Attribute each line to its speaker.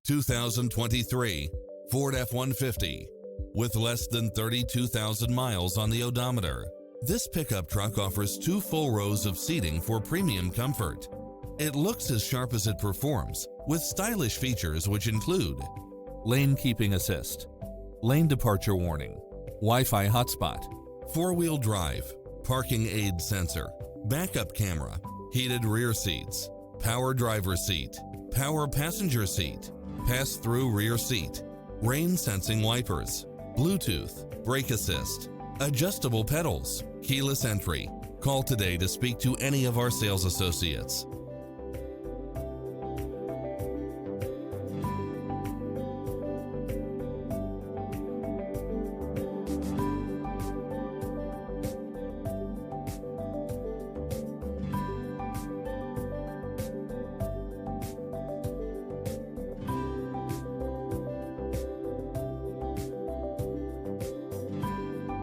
Speaker 1: 2023 Ford F-150. With less than 32,000 miles on the odometer, this pickup truck offers 2 full rows of seating for premium comfort. It looks as sharp as it performs, with stylish features which include lane keeping assist, lane departure warning, Wi-Fi hotspot, 4-wheel drive, parking aid sensor, backup camera, heated rear seats, power driver seat, power passenger seat, pass-through rear seat, rain sensing wipers, Bluetooth, brake assist, adjustable pedals, keyless entry. Call today to speak to any of our sales associates.